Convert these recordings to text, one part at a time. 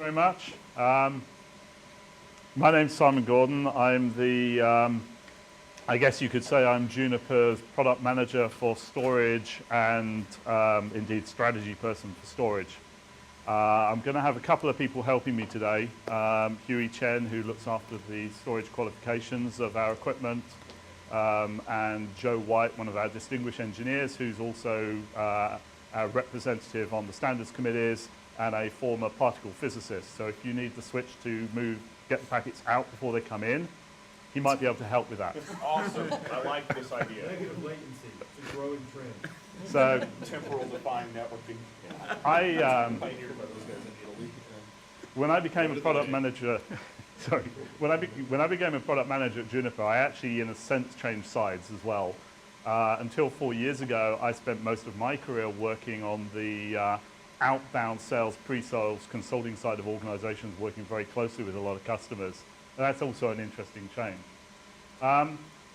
very much. My name's Simon Gordon. I'm the, I guess you could say I'm Juniper's product manager for storage and indeed strategy person for storage. I'm going to have a couple of people helping me today. Huey Chen, who looks after the storage qualifications of our equipment, and Joe White, one of our distinguished engineers, who's also our representative on the standards committees and a former particle physicist. So if you need the switch to get the packets out before they come in, he might be able to help with that. Awesome. I like this idea. Negative latency. It's a growing trend. So Temporal defined networking. When I became a product manager, sorry, when I became a product manager at Juniper, I actually, in a sense, changed sides as well. Until 4 years ago, I spent most of my career working on the outbound sales, pre-sales, consulting side of organizations, working very closely with a lot of customers. And that's also an interesting change.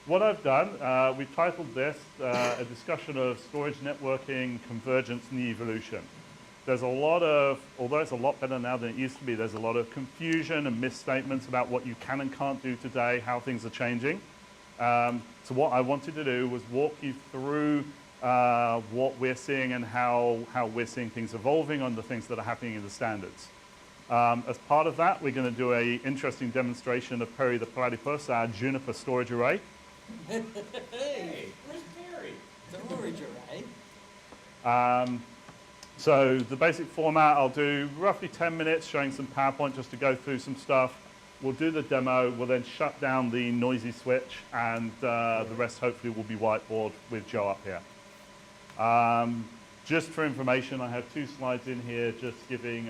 What I've done, we've titled this a discussion of storage networking, convergence, and the evolution. There's a lot of, although it's a lot better now than it used to be, there's a lot of confusion and misstatements about what you can and can't do today, how things are changing. So what I wanted to do was walk you through what we're seeing and how we're seeing things evolving on the things that are happening in the standards. As part of that, we're going to do an interesting demonstration of Perry the Platypus, our Juniper storage array. Hey, Where's Perry? storage array. So the basic format, I'll do roughly 10 minutes showing some PowerPoint just to go through some stuff. We'll do the demo, we'll then shut down the noisy switch, and the rest hopefully will be whiteboard with Joe up here. Just for information, I have 2 slides in here just giving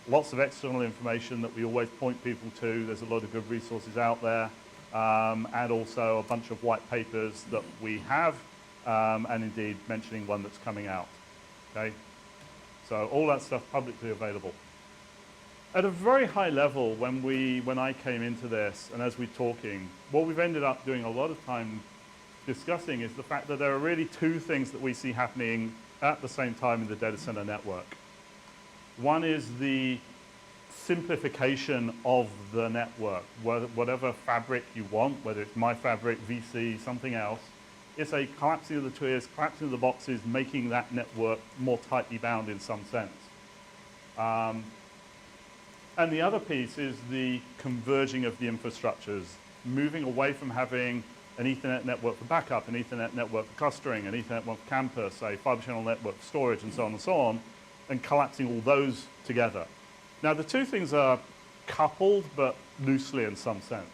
lots of external information that we always point people to. There's a lot of good resources out there, and also a bunch of white papers that we have, and indeed mentioning one that's coming out. Okay? So all that stuff publicly available. At a very high level, when I came into this, and as we're talking, what we've ended up doing a lot of time discussing is the fact that there are really 2 things that we see happening at the same time in the data center network. One is the simplification of the network, whatever fabric you want, whether it's my fabric, VC, something else. It's a collapsing of the tiers, collapsing of the boxes, making that network more tightly bound in some sense. And the other piece is the converging of the infrastructures, moving away from having an Ethernet network for backup, an Ethernet network for clustering, an Ethernet network for campus, a fiber channel network for storage, and so on, and collapsing all those together. Now, the 2 things are coupled, but loosely in some sense.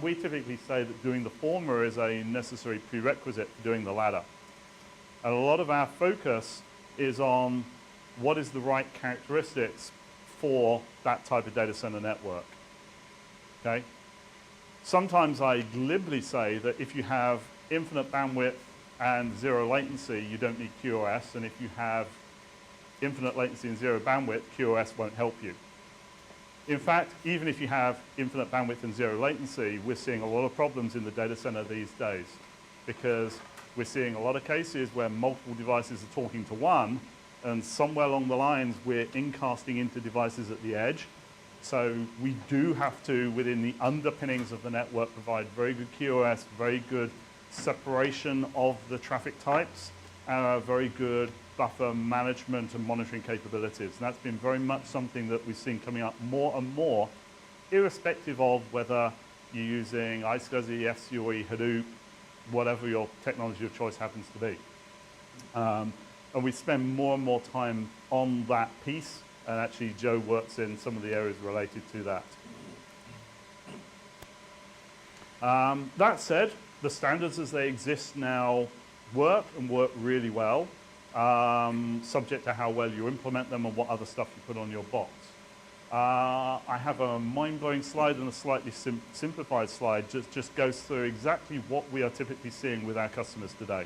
We typically say that doing the former is a necessary prerequisite for doing the latter. And a lot of our focus is on what is the right characteristics for that type of data center network. Okay? Sometimes I glibly say that if you have infinite bandwidth and 0 latency, you don't need QoS, and if you have infinite latency and 0 bandwidth, QoS won't help you. In fact, even if you have infinite bandwidth and 0 latency, we're seeing a lot of problems in the data center these days, because we're seeing a lot of cases where multiple devices are talking to one, and somewhere along the lines we're incasting into devices at the edge. So we do have to, within the underpinnings of the network, provide very good QoS, very good separation of the traffic types, and very good buffer management and monitoring capabilities. And that's been very much something that we've seen coming up more and more, irrespective of whether you're using iSCSI, FCoE, Hadoop, whatever your technology of choice happens to be. And we spend more and more time on that piece, and actually Joe works in some of the areas related to that. That said, the standards as they exist now work and work really well, subject to how well you implement them and what other stuff you put on your box. I have a mind-blowing slide and a slightly simplified slide just goes through exactly what we are typically seeing with our customers today.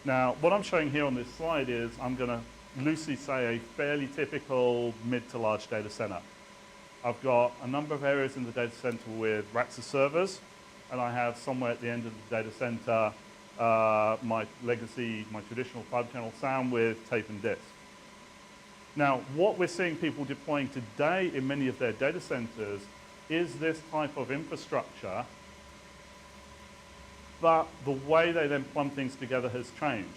Now, what I'm showing here on this slide is, I'm going to loosely say, a fairly typical mid to large data center. I've got a number of areas in the data center with racks of servers, and I have somewhere at the end of the data center my traditional fiber channel SAN with tape and disk. Now, what we're seeing people deploying today in many of their data centers is this type of infrastructure, but the way they then plumb things together has changed.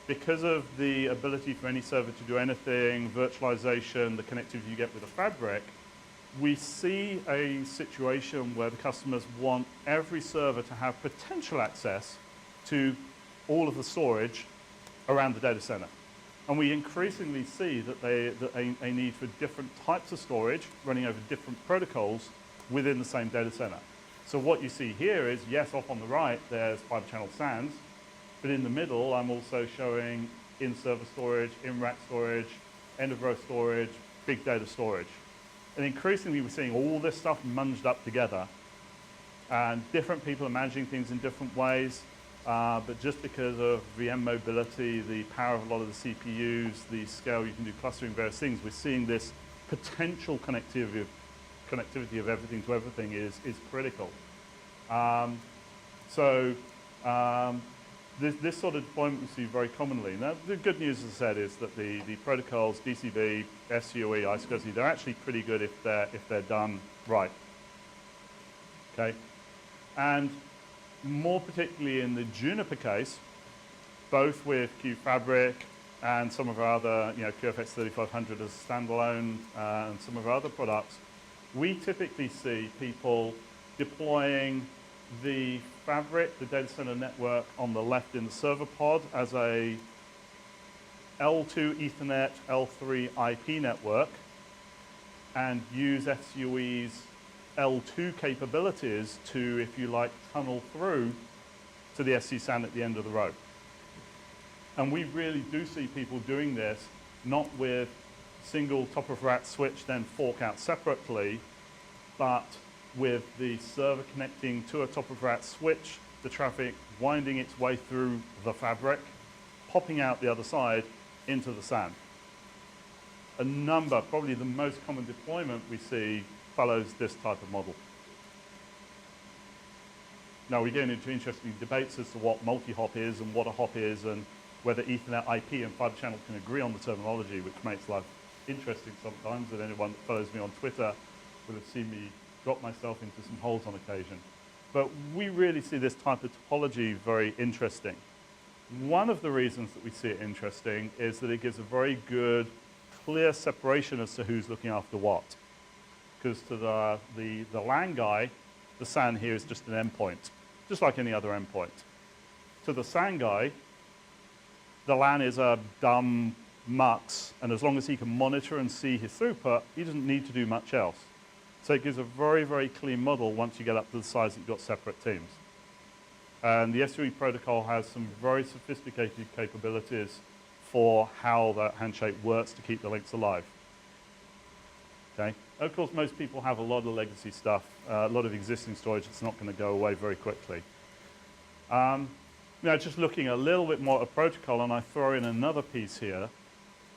Because of the ability for any server to do anything, virtualization, the connectivity you get with a fabric, we see a situation where the customers want every server to have potential access to all of the storage around the data center. And we increasingly see that a need for different types of storage running over different protocols within the same data center. So what you see here is, yes, off on the right, there's fiber channel SANs, but in the middle, I'm also showing in-server storage, in-rack storage, end-of-row storage, big data storage. And increasingly, we're seeing all this stuff munged up together. And different people are managing things in different ways. But just because of VM mobility, the power of a lot of the CPUs, the scale you can do clustering, various things, we're seeing this potential connectivity of everything to everything is critical. This sort of deployment we see very commonly. Now, the good news, as I said, is that the protocols, DCB, FCoE, FCoE, they're actually pretty good if they're done right. Okay, and more particularly in the Juniper case, both with QFabric and some of our other, QFX 3500 as a standalone, and some of our other products, we typically see people deploying the fabric, the data center network on the left in the server pod as a L2 Ethernet L3 IP network and use FCoE's L2 capabilities to, if you like, tunnel through to the SC SAN at the end of the row. And we really do see people doing this, not with single top of rack switch, then fork out separately, but with the server connecting to a top of rack switch, the traffic winding its way through the fabric, popping out the other side into the SAN. A number, probably the most common deployment we see, follows this type of model. Now we get into interesting debates as to what multi-hop is and what a hop is and whether Ethernet IP and fiber channel can agree on the terminology, which makes life interesting sometimes, and anyone that follows me on Twitter will have seen me drop myself into some holes on occasion. But we really see this type of topology very interesting. One of the reasons that we see it interesting is that it gives a very good, clear separation as to who's looking after what. Because to the LAN guy, the SAN here is just an endpoint, just like any other endpoint. To the SAN guy, the LAN is a dumb mux, and as long as he can monitor and see his throughput, he doesn't need to do much else. So it gives a very, very clean model once you get up to the size that you've got separate teams. And the FCoE protocol has some very sophisticated capabilities for how that handshake works to keep the links alive. Okay? Of course, most people have a lot of legacy stuff, a lot of existing storage that's not going to go away very quickly. Now, just looking a little bit more at protocol, and I throw in another piece here.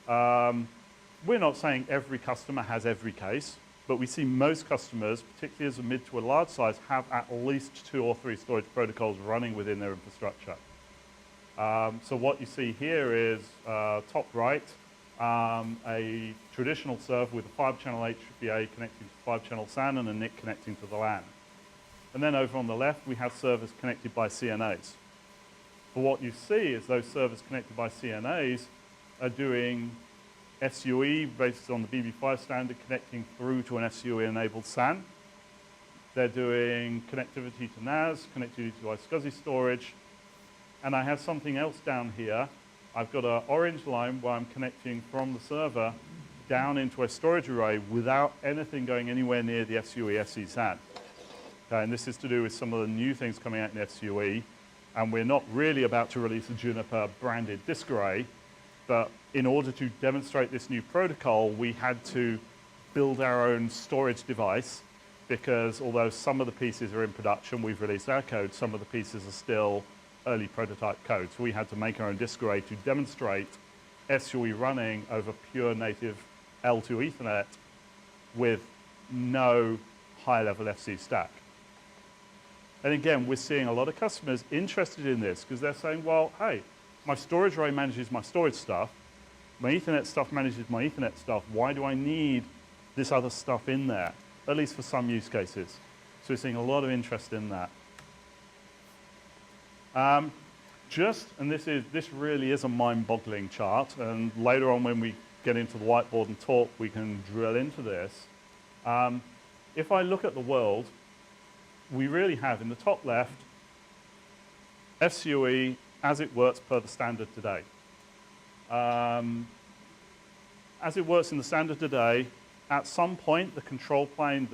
We're not saying every customer has every case, but we see most customers, particularly as a mid to a large size, have at least 2 or 3 storage protocols running within their infrastructure. So what you see here is, top right, a traditional server with a 5-channel HBA connecting to 5-channel SAN and a NIC connecting to the LAN. And then over on the left, we have servers connected by CNAs. But what you see is those servers connected by CNAs are doing FCoE based on the BB5 standard connecting through to an FCoE-enabled SAN. They're doing connectivity to NAS, connectivity to FCoE storage. And I have something else down here. I've got an orange line where I'm connecting from the server down into a storage array without anything going anywhere near the FCoE SC SAN. Okay, and this is to do with some of the new things coming out in FCoE. And we're not really about to release a Juniper branded disk array, but in order to demonstrate this new protocol, we had to build our own storage device because although some of the pieces are in production, we've released our code, some of the pieces are still early prototype code. So we had to make our own disk array to demonstrate FCoE running over pure native L2 Ethernet with no high-level FC stack. And again, we're seeing a lot of customers interested in this because they're saying, well, hey, my storage array manages my storage stuff, My Ethernet stuff manages my Ethernet stuff. Why do I need this other stuff in there? At least for some use cases. So we're seeing a lot of interest in that. And this really is a mind-boggling chart, and later on when we get into the whiteboard and talk, we can drill into this. If I look at the world, we really have in the top left, FCoE as it works per the standard today. As it works in the standard today, at some point the control plane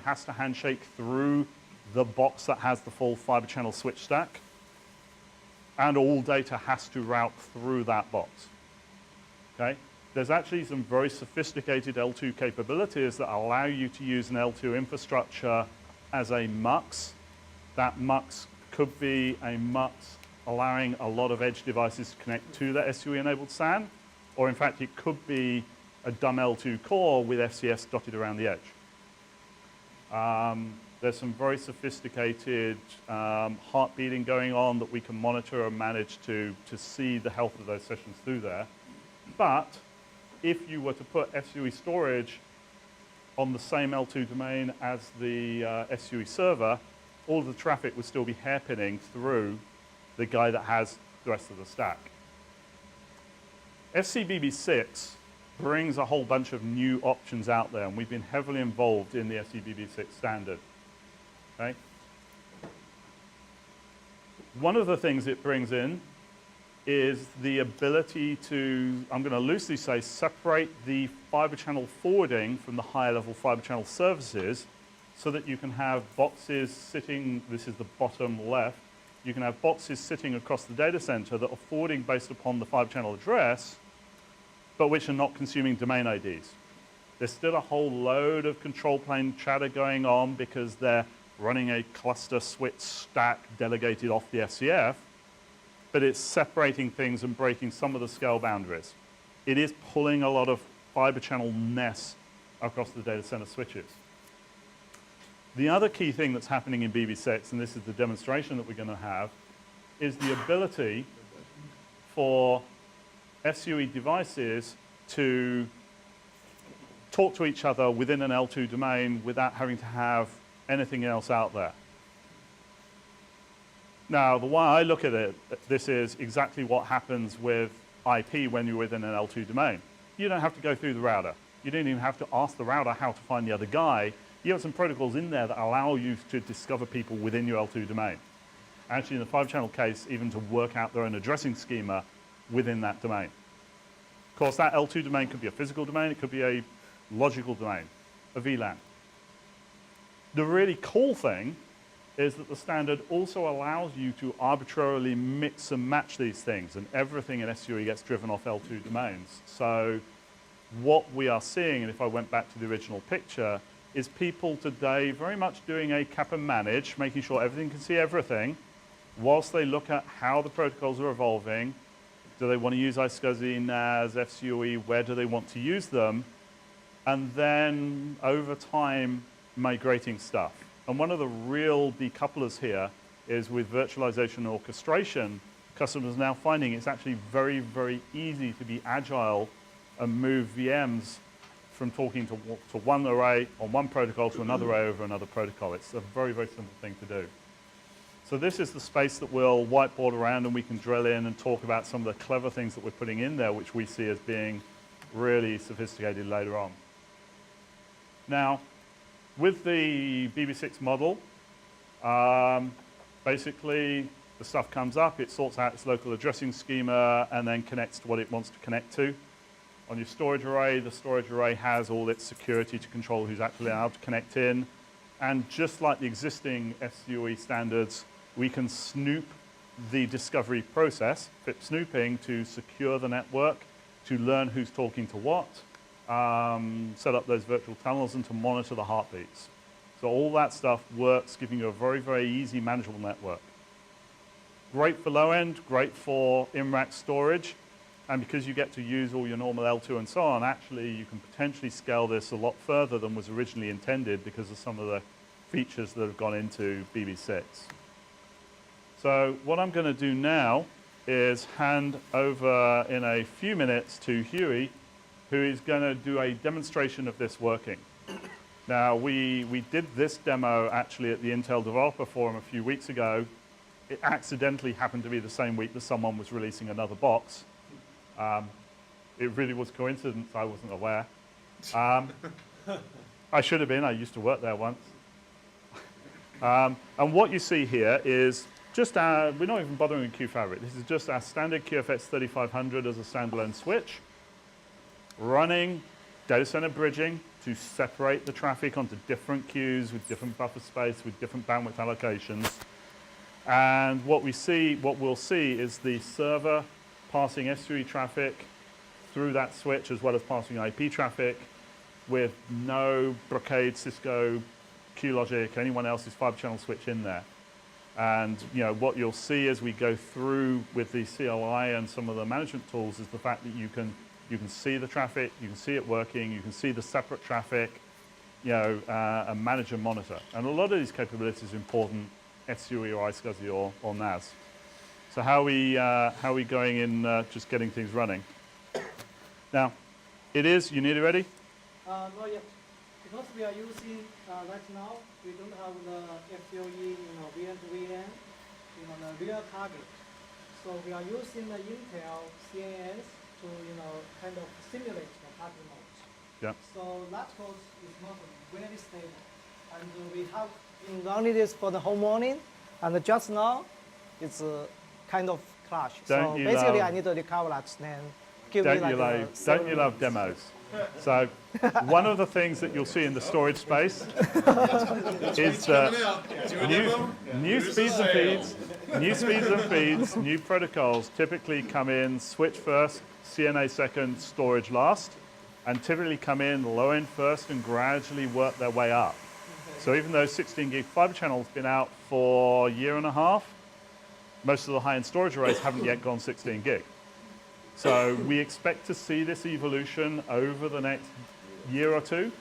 has to handshake through the box that has the full fiber channel switch stack, and all data has to route through that box. Okay? There's actually some very sophisticated L2 capabilities that allow you to use an L2 infrastructure as a MUX. That MUX could be a MUX allowing a lot of edge devices to connect to the SUE-enabled SAN, or in fact it could be a dumb L2 core with FCS dotted around the edge. There's some very sophisticated heart beating going on that we can monitor and manage to see the health of those sessions through there. But if you were to put FCoE storage on the same L2 domain as the FCoE server, all of the traffic would still be hairpinning through the guy that has the rest of the stack. FCBB6 brings a whole bunch of new options out there, and we've been heavily involved in the FCBB6 standard. Okay? One of the things it brings in is the ability to, I'm going to loosely say, separate the fiber channel forwarding from the higher level fiber channel services so that you can have boxes sitting, this is the bottom left, you can have boxes sitting across the data center that are forwarding based upon the fiber channel address, but which are not consuming domain IDs. There's still a whole load of control plane chatter going on because they're running a cluster switch stack delegated off the FCF, but it's separating things and breaking some of the scale boundaries. It is pulling a lot of fiber channel ness across the data center switches. The other key thing that's happening in BB6, and this is the demonstration that we're going to have, is the ability for FCoE devices to talk to each other within an L2 domain without having to have anything else out there. Now, the way I look at it, this is exactly what happens with IP when you're within an L2 domain. You don't have to go through the router. You don't even have to ask the router how to find the other guy. You have some protocols in there that allow you to discover people within your L2 domain. Actually, in the 5-channel case, even to work out their own addressing schema within that domain. Of course, that L2 domain could be a physical domain. It could be a logical domain, a VLAN. The really cool thing is that the standard also allows you to arbitrarily mix and match these things, and everything in SUE gets driven off L2 domains. So what we are seeing, and if I went back to the original picture, is people today very much doing a cap and manage, making sure everything can see everything, whilst they look at how the protocols are evolving. Do they want to use iSCSI, NAS, FCoE? Where do they want to use them? And then, over time, migrating stuff. And one of the real decouplers here is with virtualization and orchestration, customers are now finding it's actually very, very easy to be agile and move VMs from talking to one array on one protocol to another array over another protocol. It's a very, very simple thing to do. So this is the space that we'll whiteboard around, and we can drill in and talk about some of the clever things that we're putting in there, which we see as being really sophisticated later on. Now, with the BB6 model, basically the stuff comes up, it sorts out its local addressing schema, and then connects to what it wants to connect to. On your storage array, the storage array has all its security to control who's actually allowed to connect in. And just like the existing FCoE standards, we can snoop the discovery process, FIP snooping, to secure the network, to learn who's talking to what, set up those virtual tunnels, and to monitor the heartbeats. So all that stuff works, giving you a very, very easy, manageable network. Great for low end, great for in-rack storage. And because you get to use all your normal L2 and so on, actually you can potentially scale this a lot further than was originally intended because of some of the features that have gone into BB6. So what I'm going to do now is hand over in a few minutes to Huey, who is going to do a demonstration of this working. Now, we did this demo actually at the Intel Developer Forum a few weeks ago. It accidentally happened to be the same week that someone was releasing another box. It really was coincidence, I wasn't aware. I should have been, I used to work there once. And what you see here is just our, we're not even bothering with QFabric. This is just our standard QFX 3500 as a standalone switch, running data center bridging to separate the traffic onto different queues with different buffer space, with different bandwidth allocations. And what we'll see is the server passing S3 traffic through that switch as well as passing IP traffic with no Brocade, Cisco, QLogic, anyone else's fiber channel switch in there. And what you'll see as we go through with the CLI and some of the management tools is the fact that you can see the traffic, you can see it working, you can see the separate traffic, and manage and monitor. And a lot of these capabilities are important, FCoE or iSCSI or NAS. So how are we going in just getting things running? Now, you nearly ready? Not yet. Because we are using, right now, we don't have the FCoE, VN to VN, the real target. So we are using the Intel CANs to, kind of simulate the target mode. Yeah. So that code is not very stable. And we have been running this for the whole morning, and just now, it's kind of crash. So basically, I need to recover that and give me like Don't you love demos? So one of the things that you'll see in the storage space is new speeds and feeds, new protocols typically come in switch first, CNA second, storage last, and typically come in low end first and gradually work their way up. So even though 16 gig fiber channel has been out for a year and a half, most of the high-end storage arrays haven't yet gone 16 gig. So we expect to see this evolution over the next year or two.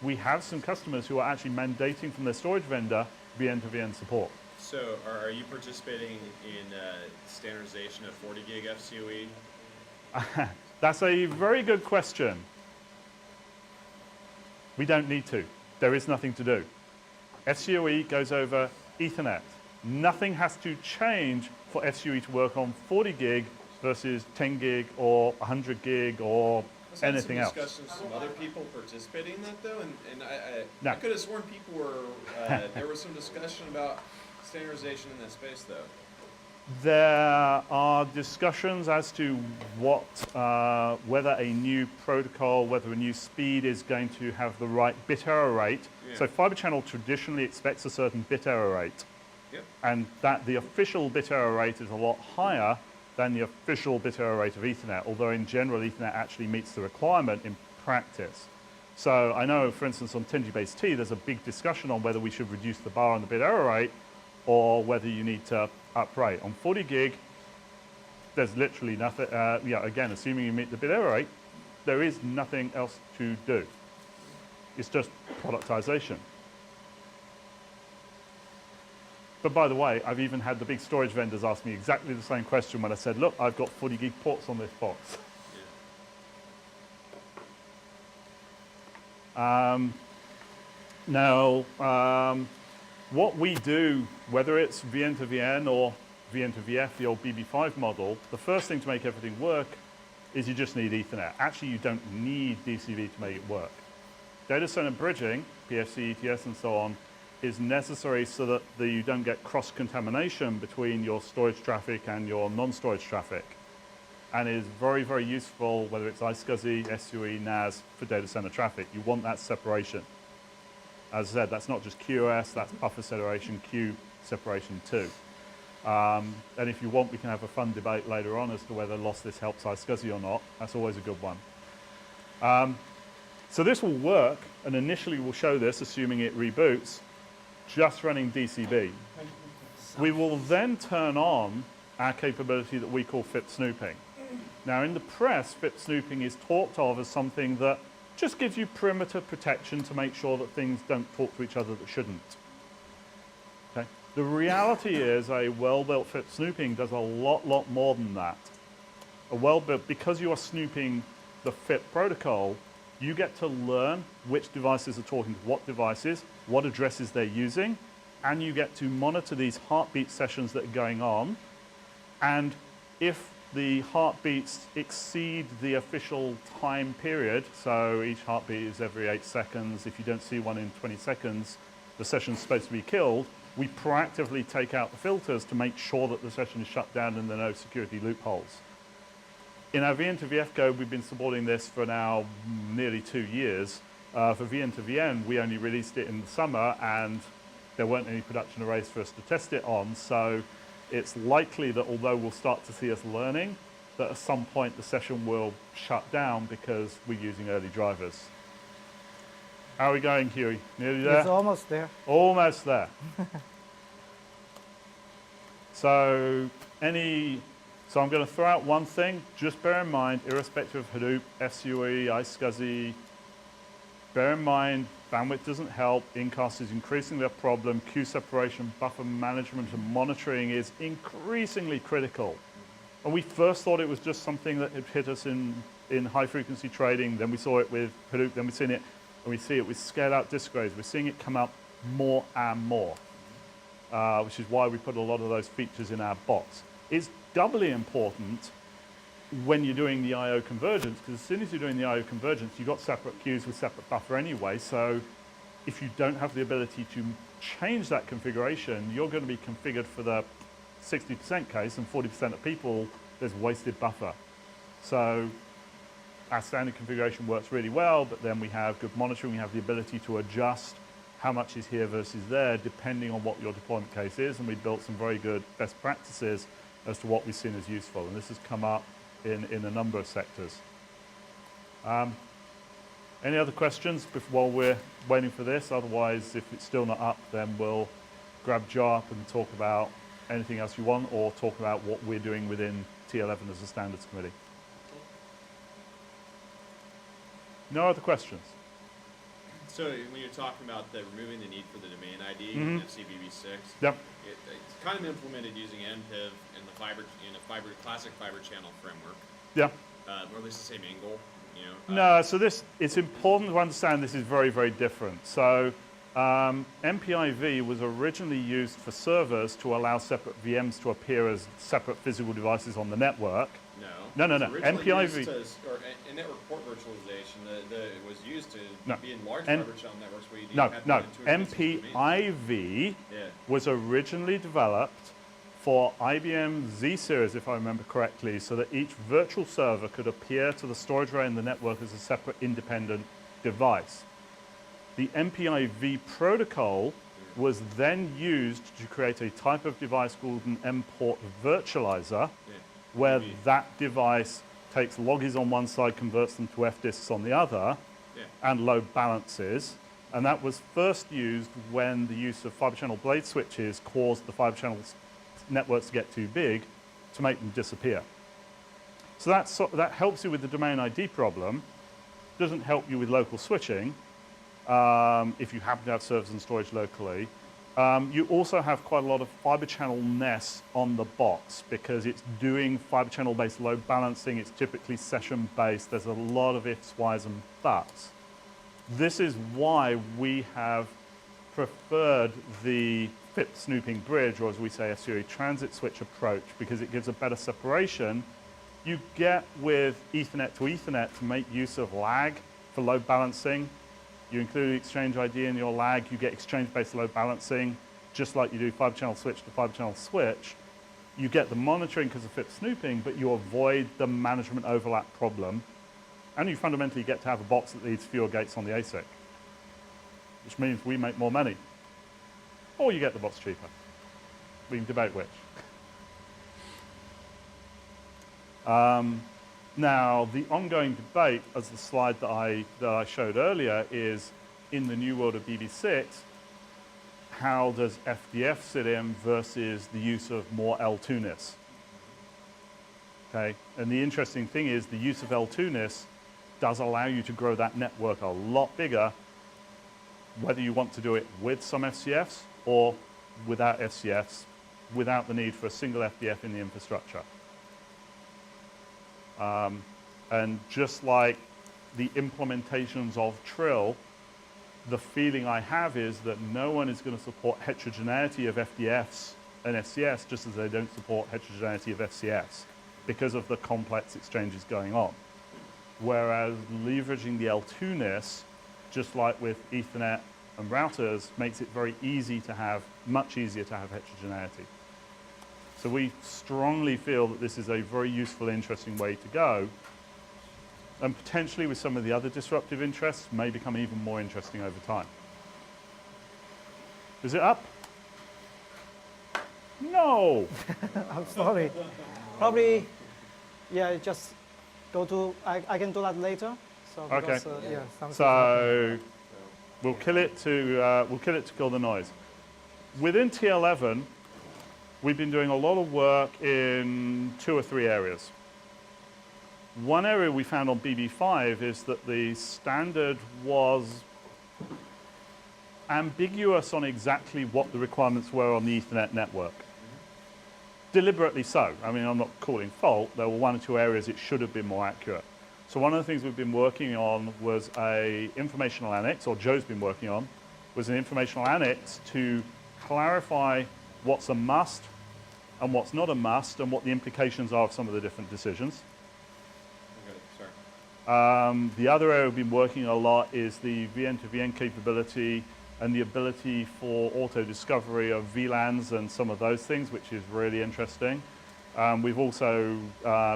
We have some customers who are actually mandating from their storage vendor VN-to-VN support. So are you participating in standardization of 40 gig FCoE? That's a very good question. We don't need to. There is nothing to do. FCoE goes over Ethernet. Nothing has to change for FCoE to work on 40 gig versus 10 gig or 100 gig or anything else. Discussions with some other people participating in that though, and No. I could have sworn people were, there was some discussion about standardization in that space though. There are discussions as to what, whether a new protocol, whether a new speed is going to have the right bit error rate. Yeah. So fiber channel traditionally expects a certain bit error rate. Yep. And that the official bit error rate is a lot higher than the official bit error rate of Ethernet, although in general Ethernet actually meets the requirement in practice. So I know, for instance, on 10G-base-T, there's a big discussion on whether we should reduce the bar on the bit error rate or whether you need to up rate. On 40 gig, there's literally nothing, again, assuming you meet the bit error rate, there is nothing else to do. It's just productization. But by the way, I've even had the big storage vendors ask me exactly the same question when I said, look, I've got 40 gig ports on this box. Yeah. What we do, whether it's VN to VN or VN to VF, the old BB5 model, the first thing to make everything work is you just need Ethernet. Actually, you don't need DCV to make it work. Data center bridging, PFC, ETS, and so on, is necessary so that you don't get cross-contamination between your storage traffic and your non-storage traffic. And is very, very useful, whether it's iSCSI, FCoE, NAS, for data center traffic. You want that separation. As I said, that's not just QoS, that's buffer separation, queue separation too. And if you want, we can have a fun debate later on as to whether lossless helps iSCSI or not. That's always a good one. So this will work, and initially we'll show this, assuming it reboots, just running DCB. We will then turn on our capability that we call FIP snooping. Now in the press, FIP snooping is talked of as something that just gives you perimeter protection to make sure that things don't talk to each other that shouldn't. Okay? The reality is a well-built FIP snooping does a lot more than that. A well-built, because you are snooping the FIP protocol, you get to learn which devices are talking to what devices, what addresses they're using, and you get to monitor these heartbeat sessions that are going on. And if the heartbeats exceed the official time period, so each heartbeat is every 8 seconds, if you don't see one in 20 seconds, the session's supposed to be killed, we proactively take out the filters to make sure that the session is shut down and there are no security loopholes. In our VN to VF code, we've been supporting this for now nearly 2 years. For VN to VN, we only released it in the summer and there weren't any production arrays for us to test it on, so it's likely that although we'll start to see us learning, that at some point the session will shut down because we're using early drivers. How are we going, Huey? Nearly there? It's almost there. Almost there. So I'm going to throw out one thing. Just bear in mind, irrespective of Hadoop, FCoE, iSCSI, bear in mind, bandwidth doesn't help. Incast is increasingly a problem. Queue separation, buffer management, and monitoring is increasingly critical. And we first thought it was just something that had hit us in high-frequency trading. Then we saw it with Hadoop. Then we've seen it, and we see it with scale-out disk arrays. We're seeing it come up more and more, which is why we put a lot of those features in our box. It's doubly important when you're doing the I/O convergence, because as soon as you're doing the I/O convergence, you've got separate queues with separate buffer anyway, so if you don't have the ability to change that configuration, you're going to be configured for the 60% case, and 40% of people, there's wasted buffer. So our standard configuration works really well, but then we have good monitoring, we have the ability to adjust how much is here versus there, depending on what your deployment case is, and we built some very good best practices as to what we've seen as useful, and this has come up in a number of sectors. Any other questions while we're waiting for this? Otherwise, if it's still not up, then we'll grab Joe up and talk about anything else you want, or talk about what we're doing within T11 as a standards committee. No other questions? So when you're talking about removing the need for the domain ID in FCBB6, Yep. it's kind of implemented using NPIV in the classic fiber channel framework, Yeah. or at least the same angle. No, so it's important to understand this is very, very different. So MPIV was originally used for servers to allow separate VMs to appear as separate physical devices on the network. No. MPIV. In network port virtualization, it was used to be in large fiber channel networks where you have MPIV was originally developed for IBM Z series, if I remember correctly, so that each virtual server could appear to the storage array in the network as a separate independent device. The MPIV protocol was then used to create a type of device called an M-port virtualizer, where that device takes loggies on one side, converts them to F-disks on the other, and load balances. And that was first used when the use of fiber channel blade switches caused the fiber channel networks to get too big to make them disappear. So that helps you with the domain ID problem. Doesn't help you with local switching if you happen to have servers and storage locally. You also have quite a lot of fiber channel nests on the box because it's doing fiber channel based load balancing. It's typically session based. There's a lot of ifs, whys, and buts. This is why we have preferred the FIP snooping bridge, or as we say, FCoE transit switch approach, because it gives a better separation. You get with Ethernet to Ethernet to make use of lag for load balancing. You include exchange ID in your lag, you get exchange-based load balancing, just like you do fiber channel switch to fiber channel switch. You get the monitoring because of FIP snooping, but you avoid the management overlap problem. And you fundamentally get to have a box that needs fewer gates on the ASIC, which means we make more money. Or you get the box cheaper. We can debate which. Now, the ongoing debate, as the slide that I showed earlier, is in the new world of BB6, how does FDF sit in versus the use of more L2-ness? Okay, and the interesting thing is the use of L2-ness does allow you to grow that network a lot bigger, whether you want to do it with some FCFs or without SCFs, without the need for a single FDF in the infrastructure. And just like the implementations of Trill, the feeling I have is that no one is going to support heterogeneity of FDFs and FCS just as they don't support heterogeneity of FCS because of the complex exchanges going on. Whereas leveraging the L2-ness, just like with Ethernet and routers, makes it very easy to have, much easier to have heterogeneity. So we strongly feel that this is a very useful, interesting way to go. And potentially with some of the other disruptive interests may become even more interesting over time. Is it up? No! I'm sorry. Probably, yeah, just go to, I can do that later. So because, Okay. yeah, something So we'll kill it to kill the noise. Within T11, we've been doing a lot of work in 2 or 3 areas. One area we found on BB5 is that the standard was ambiguous on exactly what the requirements were on the Ethernet network. Deliberately so. I mean, I'm not calling fault. There were 1 or 2 areas it should have been more accurate. So one of the things we've been working on was a informational annex, or Joe's been working on, was an informational annex to clarify what's a must and what's not a must and what the implications are of some of the different decisions. The other area we've been working a lot is the VN-to-VN capability and the ability for auto-discovery of VLANs and some of those things, which is really interesting. We've also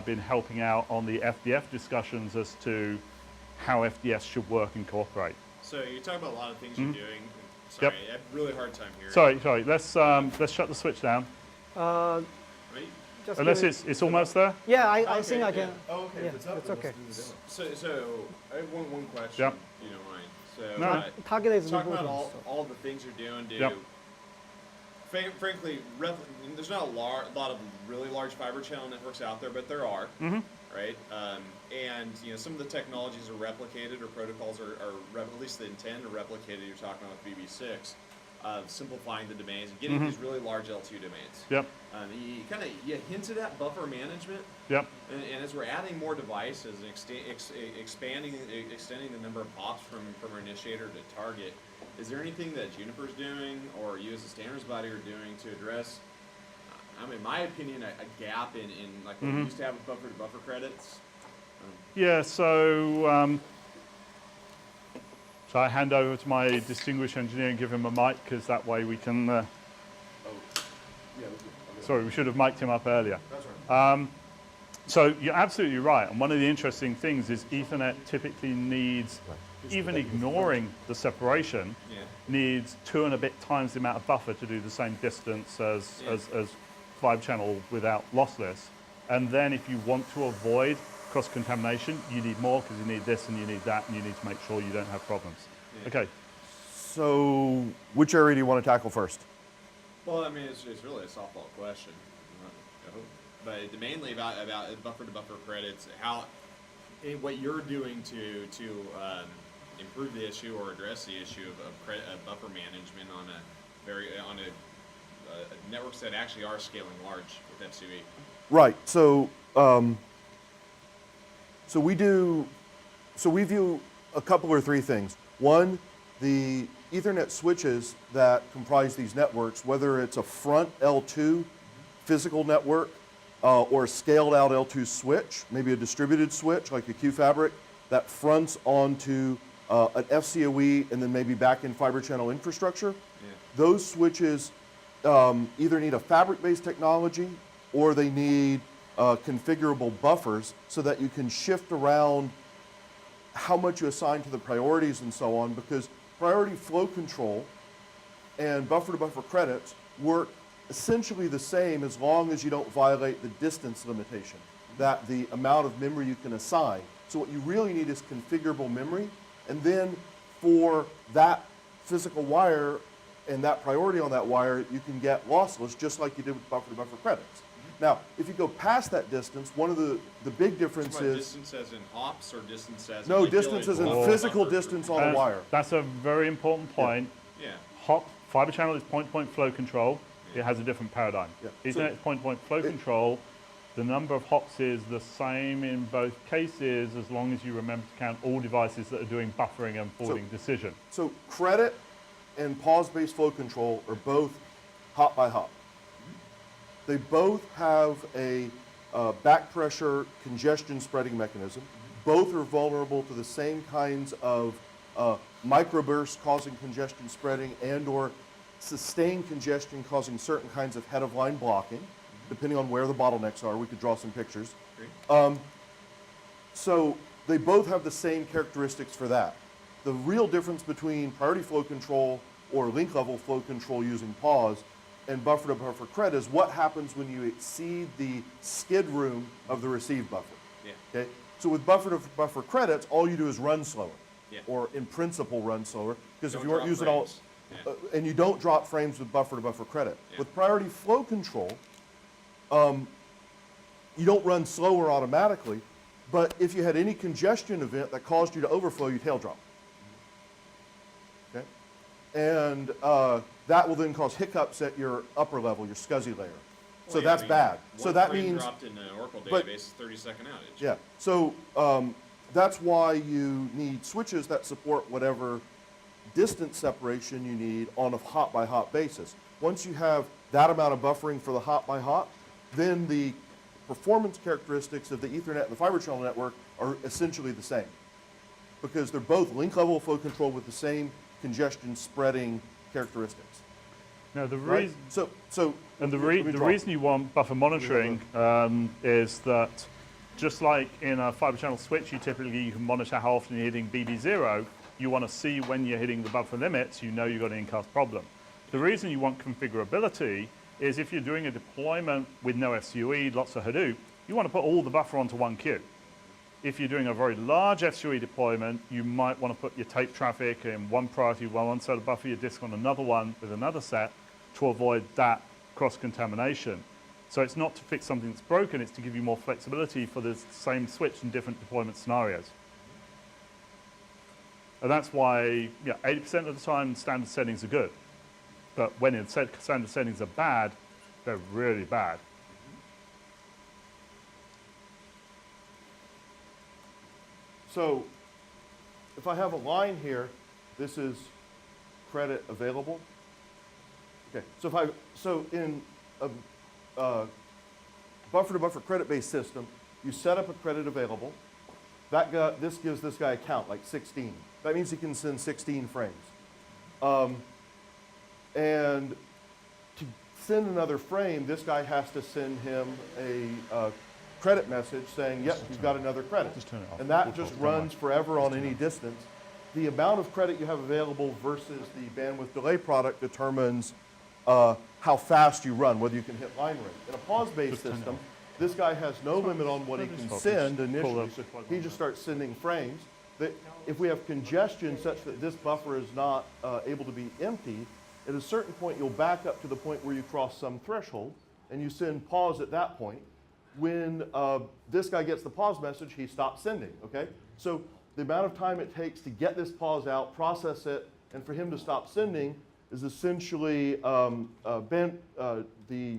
been helping out on the FDF discussions as to how FDS should work and cooperate. So you're talking about a lot of things you're doing. Yep. Sorry, I have a really hard time hearing. Sorry, let's shut the switch down. Right? just Unless give it- it's almost there? Yeah, I Okay, think I yeah. can. Oh, okay, Yeah, if it's up, it's then okay. let's do the demo. So I have one question, Yep. if you don't mind. So No. Target is talk about rebooting, so- all the things you're doing to, Yep. frankly, there's not a lot of really large fiber channel networks out there, but there are, right? And some of the technologies are replicated, or protocols are at least the intent are replicated. You're talking about BB6, of simplifying the domains and getting these really large L2 domains. Yep, You hinted at buffer management. yep. And as we're adding more devices and extending the number of hops from our initiator to target, is there anything that Juniper's doing or you as a standards body are doing to address, in my opinion, a gap in like what we used to have with buffer-to-buffer credits? Yeah, so I hand over to my distinguished engineer and give him a mic, because that way we can, Oh, yeah, sorry, we should have mic'd him up earlier. that's right. So you're absolutely right, and one of the interesting things is Ethernet typically needs, even ignoring the separation, Yeah. needs 2 and a bit times the amount of buffer to do the same distance as 5-channel without lossless. And then if you want to avoid cross-contamination, you need more, because you need this and you need that, and you need to make sure you don't have problems. Yeah. Okay, So, which area do you want to tackle first? Well, it's really a softball question, but mainly about buffer-to-buffer credits. What you're doing to improve the issue or address the issue of buffer management on a networks that actually are scaling large with FCoE. Right. So, we view a couple or 3 things. One, the Ethernet switches that comprise these networks, whether it's a front L2 physical network or a scaled out L2 switch, maybe a distributed switch like a QFabric that fronts onto an FCoE and then maybe back in fiber channel infrastructure. Yeah. Those switches either need a fabric-based technology or they need configurable buffers so that you can shift around how much you assign to the priorities and so on, because priority flow control and buffer-to-buffer credits work essentially the same as long as you don't violate the distance limitation, that the amount of memory you can assign. So what you really need is configurable memory, and then for that physical wire and that priority on that wire, you can get lossless just like you did with buffer-to-buffer credits. Now, if you go past that distance, one of the big difference is... Distance as in hops or distance as in... No, like distance as in buffer- physical buffer- distance on a wire. that's a very important point. Yeah. Hop Fiber channel is point-to-point flow control. It has a different paradigm. Yeah. Ethernet is point-to-point flow control. The number of hops is the same in both cases as long as you remember to count all devices that are doing buffering and forwarding decision. So credit and pause-based flow control are both hop by hop. They both have a back pressure congestion spreading mechanism. Both are vulnerable to the same kinds of microbursts causing congestion spreading and or sustained congestion causing certain kinds of head of line blocking. Depending on where the bottlenecks are, we could draw some pictures. So they both have the same characteristics for that. The real difference between priority flow control or link level flow control using pause and buffer to buffer credit is what happens when you exceed the skid room of the receive buffer. Yeah. Okay? So with buffer to buffer credits, all you do is run slower. Yeah. Or in principle run slower. Because if Don't you weren't drop using all, frames. Yeah. and you don't drop frames with buffer to buffer credit. Yeah. With priority flow control, you don't run slower automatically, but if you had any congestion event that caused you to overflow, you tail drop. Okay? And that will then cause hiccups at your upper level, your SCSI layer. So Well, yeah, that's I mean, bad. So one that frame means, dropped in an Oracle but- database is 30-second outage. yeah. So that's why you need switches that support whatever distance separation you need on a hop by hop basis. Once you have that amount of buffering for the hop by hop, then the performance characteristics of the Ethernet and the fiber channel network are essentially the same because they're both link level flow control with the same congestion spreading characteristics. Now, the Right? reason So And the let me draw. reason you want buffer monitoring is that just like in a fiber channel switch, you can monitor how often you're hitting BB0. You want to see when you're hitting the buffer limits, you know you've got an in-cast problem. The reason you want configurability is if you're doing a deployment with no FCoE, lots of Hadoop, you want to put all the buffer onto one queue. If you're doing a very large FCoE deployment, you might want to put your tape traffic in one priority, one set of buffer, your disk on another one with another set to avoid that cross-contamination. So it's not to fix something that's broken, it's to give you more flexibility for the same switch in different deployment scenarios. And that's why 80% of the time standard settings are good. But when standard settings are bad, they're really bad. So if I have a line here, this is credit available. Okay, so in a buffer to buffer credit based system, you set up a credit available. This gives this guy a count, like 16. That means he can send 16 frames. And to send another frame, this guy has to send him a credit message saying, yep, you've got another credit. Just turn it off. And that We'll just talk about runs forever on any distance. The amount of credit you have available versus the bandwidth delay product determines how fast you run, whether you can hit line rate. In a pause-based Just turn it system, off. this guy has no limit on what he Just can focus. send Pull initially, up. so he just starts sending frames. If we have congestion such that this buffer is not able to be empty, at a certain point you'll back up to the point where you cross some threshold, and you send pause at that point. When this guy gets the pause message, he stops sending, okay? So the amount of time it takes to get this pause out, process it, and for him to stop sending is essentially the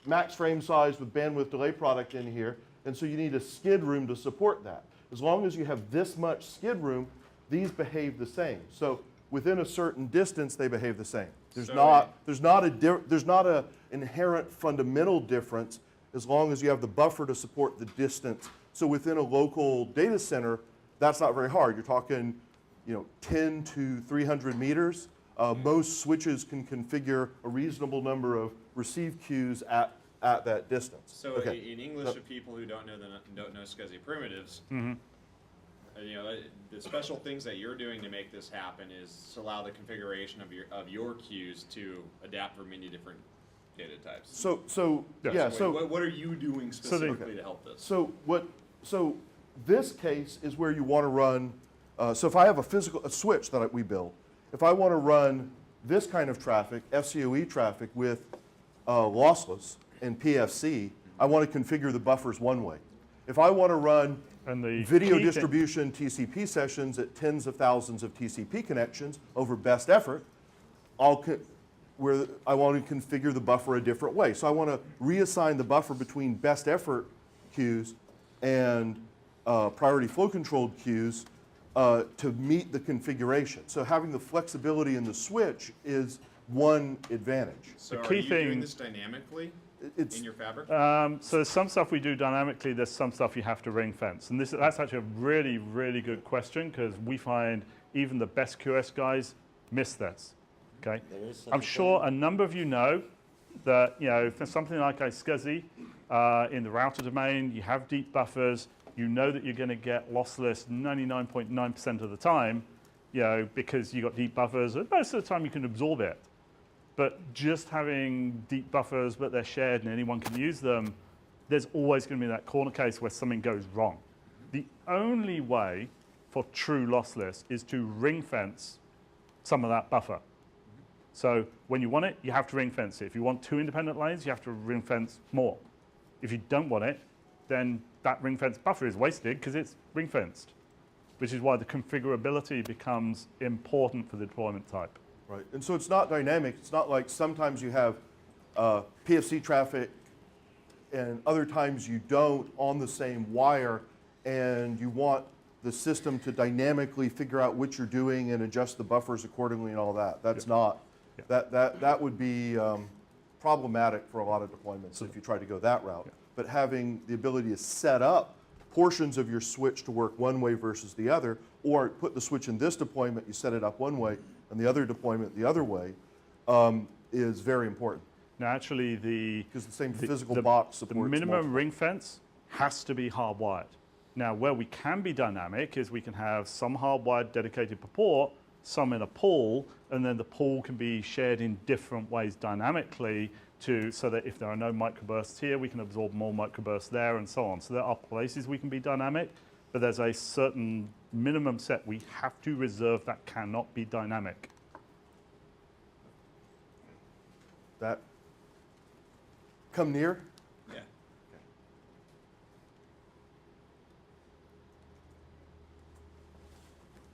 max frame size with bandwidth delay product in here, and so you need a skid room to support that. As long as you have this much skid room, these behave the same. So within a certain distance, they behave the same. There's not an inherent fundamental difference as long as you have the buffer to support the distance. So within a local data center, that's not very hard. You're talking, 10 to 300 meters. Most switches can configure a reasonable number of receive queues at that distance. So in English, of people who don't know SCSI primitives, the special things that you're doing to make this happen is to allow the configuration of your queues to adapt for many different data types. So What are you doing specifically to help this? So this case is where you want to run. So if I have a switch that we build, if I want to run this kind of traffic, FCoE traffic with lossless and PFC, I want to configure the buffers one way. If I want to run video distribution TCP sessions at tens of thousands of TCP connections over best effort, where I want to configure the buffer a different way. So I want to reassign the buffer between best effort queues and priority flow controlled queues to meet the configuration. So having the flexibility in the switch is one advantage. So The are key you thing- doing this dynamically It's, in your fabric? So there's some stuff we do dynamically, there's some stuff you have to ring fence. And that's actually a really, really good question because we find even the best QS guys miss this. Okay? There is such I'm a sure thing. a number of you know that, for something like a SCSI in the router domain, you have deep buffers, you know that you're going to get lossless 99.9% of the time, because you got deep buffers, and most of the time you can absorb it. But just having deep buffers, but they're shared and anyone can use them, there's always going to be that corner case where something goes wrong. The only way for true lossless is to ring fence some of that buffer. So when you want it, you have to ring fence it. If you want 2 independent lanes, you have to ring fence more. If you don't want it, then that ring fence buffer is wasted because it's ring fenced, which is why the configurability becomes important for the deployment type. right. And so it's not dynamic. It's not like sometimes you have PFC traffic and other times you don't on the same wire, and you want the system to dynamically figure out what you're doing and adjust the buffers accordingly and all that. That's not, that would be problematic for a lot of deployments if you try to go that route. But having the ability to set up portions of your switch to work one way versus the other, or put the switch in this deployment, you set it up one way, and the other deployment the other way, is very important. Now, actually, Because the same physical box supports the minimum multiple. ring fence has to be hardwired. Now, where we can be dynamic is we can have some hardwired dedicated per port, some in a pool, and then the pool can be shared in different ways dynamically so that if there are no microbursts here, we can absorb more microbursts there and so on. So there are places we can be dynamic, but there's a certain minimum set we have to reserve that cannot be dynamic. That come near? Yeah.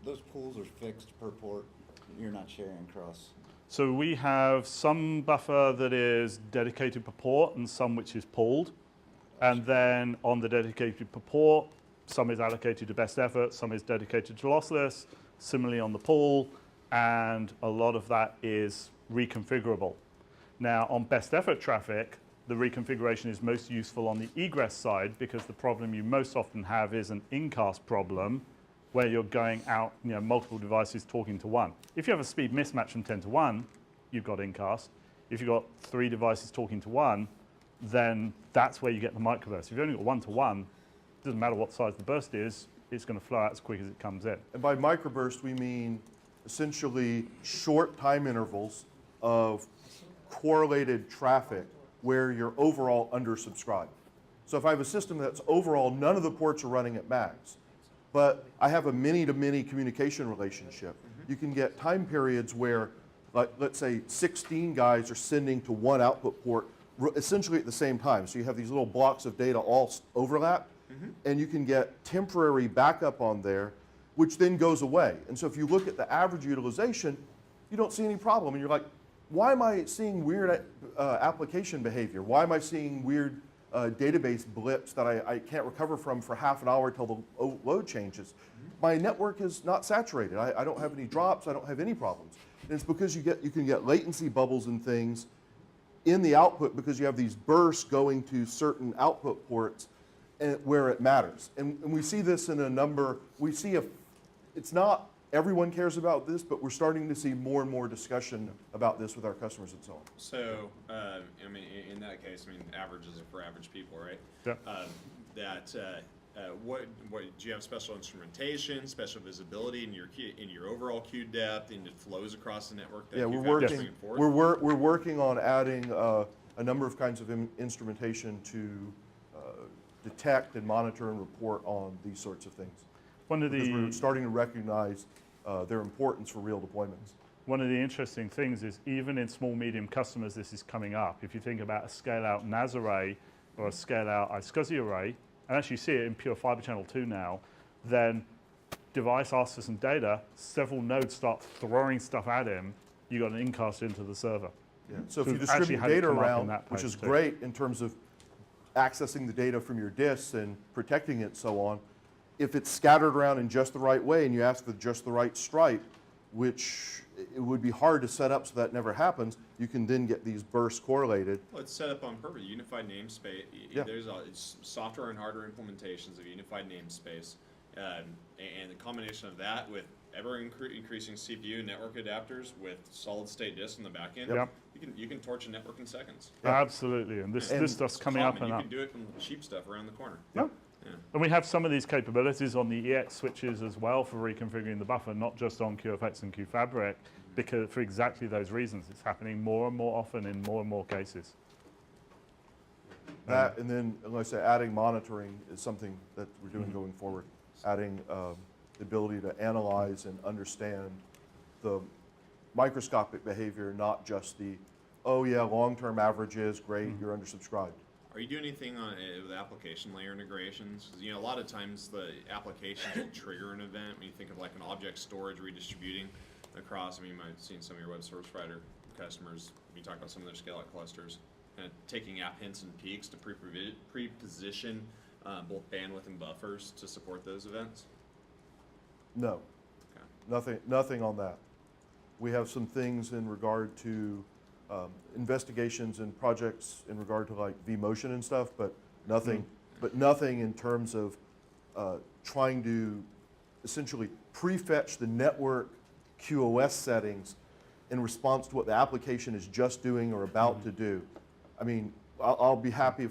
Those pools are fixed per port. You're not sharing across. So we have some buffer that is dedicated per port and some which is pooled. And then on the dedicated per port, some is allocated to best effort, some is dedicated to lossless, similarly on the pool, and a lot of that is reconfigurable. Now on best effort traffic, the reconfiguration is most useful on the egress side because the problem you most often have is an incast problem where you're going out, multiple devices talking to one. If you have a speed mismatch from 10 to 1, you've got incast. If you've got 3 devices talking to one, then that's where you get the microburst. If you've only got 1 to 1, it doesn't matter what size the burst is, it's going to flow out as quick as it comes in. And by microburst, we mean essentially short time intervals of correlated traffic where you're overall undersubscribed. So if I have a system that's overall, none of the ports are running at max, but I have a many-to-many communication relationship, you can get time periods where, like, let's say 16 guys are sending to one output port essentially at the same time. So you have these little blocks of data all overlap, and you can get temporary backup on there, which then goes away. And so if you look at the average utilization, you don't see any problem. And you're like, why am I seeing weird application behavior? Why am I seeing weird database blips that I can't recover from for half an hour till the load changes? My network is not saturated. I don't have any drops. I don't have any problems. And it's because you can get latency bubbles and things in the output because you have these bursts going to certain output ports where it matters. And we see this in a number. We see it's not everyone cares about this, but we're starting to see more and more discussion about this with our customers and so on. So, in that case, averages are for average people, right? Yeah. What do you have special instrumentation, special visibility in your overall queue depth, and it flows across the network? That Yeah, you've we're got working. back and forth? We're working on adding a number of kinds of instrumentation to detect and monitor and report on these sorts of things. Because we're starting to recognize their importance for real deployments. One of the interesting things is even in small, medium customers, this is coming up. If you think about a scale-out NAS array or a scale-out iSCSI array, and actually you see it in pure fiber channel 2 now, then device asks for some data, several nodes start throwing stuff at him, you got an incast into the server. Yeah. So if So you we've actually distribute had it data come up in around, that which is place too. great in terms of accessing the data from your disks and protecting it and so on, if it's scattered around in just the right way and you ask for just the right stripe, which it would be hard to set up so that never happens, you can then get these bursts correlated. Well, it's set up on purpose. Unified namespace. Yeah. It's software and hardware implementations of unified namespace, and the combination of that with ever-increasing CPU network adapters with solid-state disks in the back end. Yep. You can torch a network in seconds. Absolutely, and this stuff's It's coming up common. and up. You can do it from the cheap stuff around the corner. Yep. Yeah. And we have some of these capabilities on the EX switches as well for reconfiguring the buffer, not just on QFX and QFabric, because for exactly those reasons. It's happening more and more often in more and more cases. That, and then, like I say, adding monitoring is something that we're doing going forward. Adding the ability to analyze and understand the microscopic behavior, not just the, oh yeah, long-term averages, great, you're undersubscribed. Are you doing anything on with application layer integrations? 'Cause, a lot of times the applications will trigger an event. When you think of like an object storage redistributing across, you might have seen some of your web service provider customers, you talk about some of their scale-out clusters, kind of taking app hints and peaks to pre-position both bandwidth and buffers to support those events. No, Okay. nothing on that. We have some things in regard to investigations and projects in regard to like vMotion and stuff, but nothing in terms of trying to essentially prefetch the network QoS settings in response to what the application is just doing or about to do. I mean, I'll be happy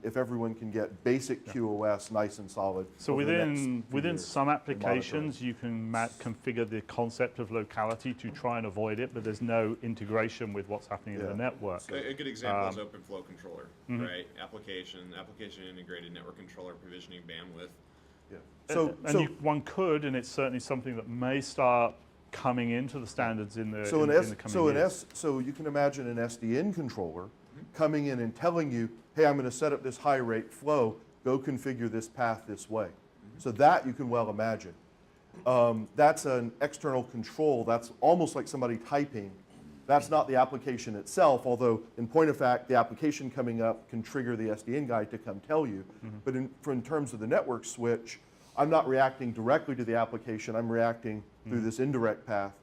if everyone can get basic QoS nice and solid. So over the next within few years some in applications, you can configure the concept of locality to try and avoid it, but there's no integration with what's happening in Yeah. the network. A good example is OpenFlow controller, right? Application integrated network controller provisioning bandwidth. Yeah. One could, and it's certainly something that may start coming into the standards in the So in the coming years. So you can imagine an SDN controller coming in and telling you, hey, I'm going to set up this high rate flow, go configure this path this way. So that you can well imagine. That's an external control. That's almost like somebody typing. That's not the application itself, although in point of fact, the application coming up can trigger the SDN guy to come tell you. But in terms of the network switch, I'm not reacting directly to the application. I'm reacting through this indirect path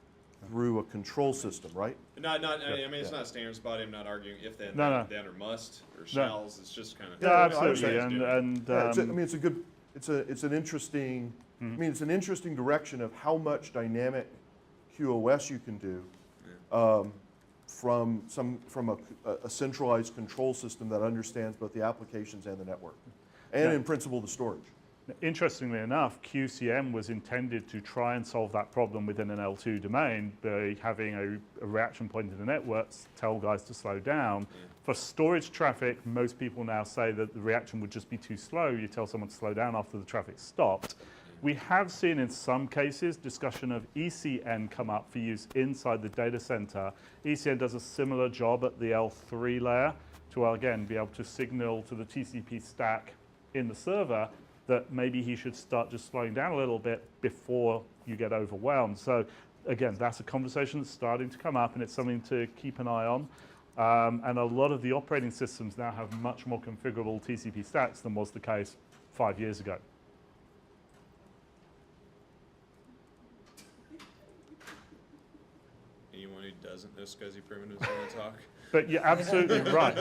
through a control system, right? I mean, it's not a standard spot. I'm not arguing if then, No. then or must or shells. It's just kind of. Yeah, absolutely, and Yeah, I mean, it's an interesting. I mean, it's an interesting direction of how much dynamic QoS you can do from a centralized control system that understands both the applications and the network, and in principle the storage. Interestingly enough, QCM was intended to try and solve that problem within an L2 domain by having a reaction point in the networks, tell guys to slow down. For storage traffic, most people now say that the reaction would just be too slow. You tell someone to slow down after the traffic stopped. We have seen in some cases discussion of ECN come up for use inside the data center. ECN does a similar job at the L3 layer to, again, be able to signal to the TCP stack in the server that maybe he should start just slowing down a little bit before you get overwhelmed. So again, that's a conversation that's starting to come up, and it's something to keep an eye on. And a lot of the operating systems now have much more configurable TCP stacks than was the case 5 years ago. Anyone who doesn't know SCSI primitives want to talk? But you're absolutely right.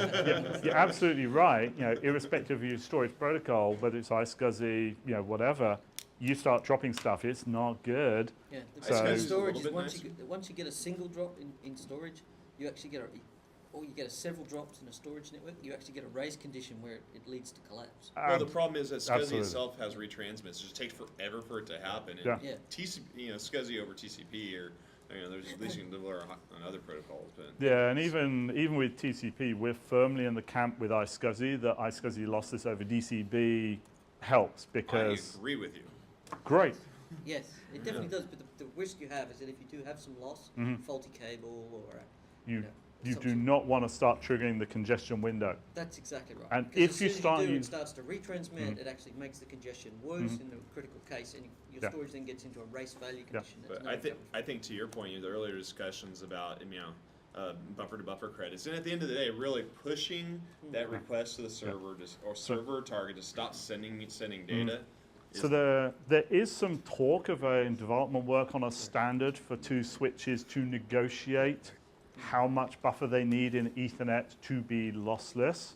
You're absolutely right. Irrespective of your storage protocol, whether it's iSCSI, whatever, you start dropping stuff, it's not good. Yeah, the So- best storage It's a is little bit once you get a single drop in storage, you actually get or you get several drops in a storage network, you actually get a race condition where it leads to collapse. Well, the problem is that SCSI absolutely. itself has retransmits. It just takes forever for it to happen. And Yeah. Yeah. TCP, SCSI over TCP, or there's at least you can deliver on other protocols. But Yeah, and even with TCP, we're firmly in the camp with iSCSI that iSCSI lossless over DCB helps because I agree with you. great. Yes, it definitely does. But the risk you have is that if you do have some loss, faulty cable or You You some do sort. not want to start triggering the congestion window. That's exactly right. And 'Cause if as you soon as start you do, it use- starts to retransmit. It actually makes the congestion worse in the critical case, and your Yeah. storage then gets into a race failure condition. That's But not I think to your point, the earlier discussions about buffer to buffer credits, and at the end of the day, really pushing that request to the server or server target to stop sending data. So there is some talk of in development work on a standard for two switches to negotiate how much buffer they need in Ethernet to be lossless.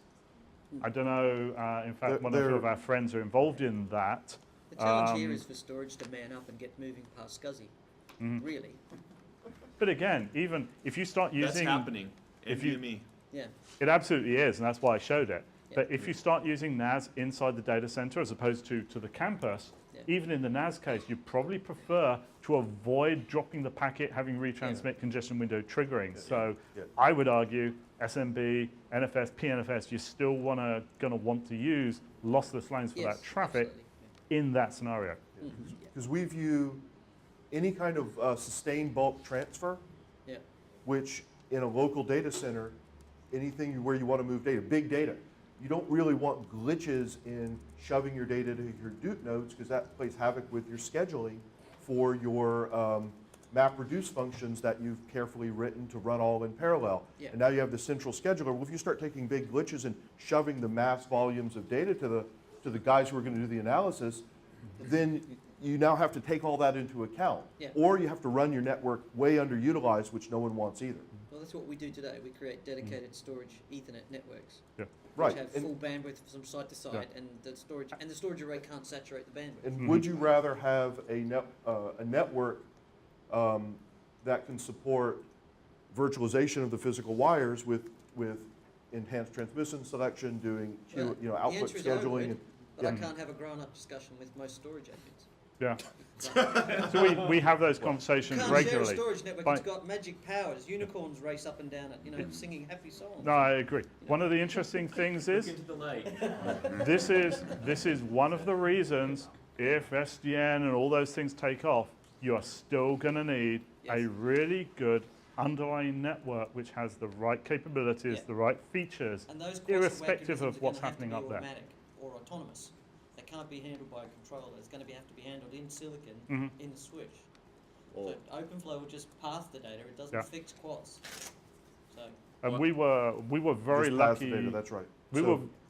I don't know, in fact, one or two of our friends are involved in that. The challenge here is for storage to man up and get moving past SCSI, really. But again, even if you start using... That's happening. if you- NVMe. Yeah. It absolutely is, and that's why I showed it. Yeah. But if you start using NAS inside the data center as opposed to the campus, Yeah. even in the NAS case, you probably prefer to avoid dropping the packet, having retransmit congestion window triggering. So Yeah. I would argue SMB, NFS, PNFS, you're still going to want to use lossless lanes for Yes, that traffic absolutely. in that scenario. Because we view any kind of sustained bulk transfer, Yeah. which in a local data center, anything where you want to move data, big data, you don't really want glitches in shoving your data to your Hadoop nodes because that plays havoc with your scheduling for your MapReduce functions that you've carefully written to run all in parallel. Yeah. And now you have the central scheduler. Well, if you start taking big glitches and shoving the mass volumes of data to the guys who are going to do the analysis, then you now have to take all that into account. Yeah. Or you have to run your network way underutilized, which no one wants either. Well, that's what we do today. We create dedicated storage Ethernet networks, Yeah. Right. which have And- full bandwidth from site to site, and the storage array can't saturate the bandwidth. And would you rather have a network that can support virtualization of the physical wires with enhanced transmission selection, doing Well, output the answer is I scheduling? would, And, but I yeah. can't have a grown-up discussion with most storage admins. Yeah. So we have those conversations Can't regularly. share a storage network. But- It's got magic powers. Unicorns race up and down it, singing happy songs. No, I agree. One of the interesting things is Into the light. this is one of the reasons if SDN and all those things take off, you are still going to need a Yes. really good underlying network which has the right capabilities, Yeah. the right features, And those irrespective cross-mechanisms of what's are gonna have to happening be up there. automatic or autonomous. They can't be handled by a controller. It's going to have to be handled in silicon Mhm. in the switch. Well, So OpenFlow will just path the data. It doesn't Yeah. fix quads. So And we were very Just pass the lucky. data, that's right.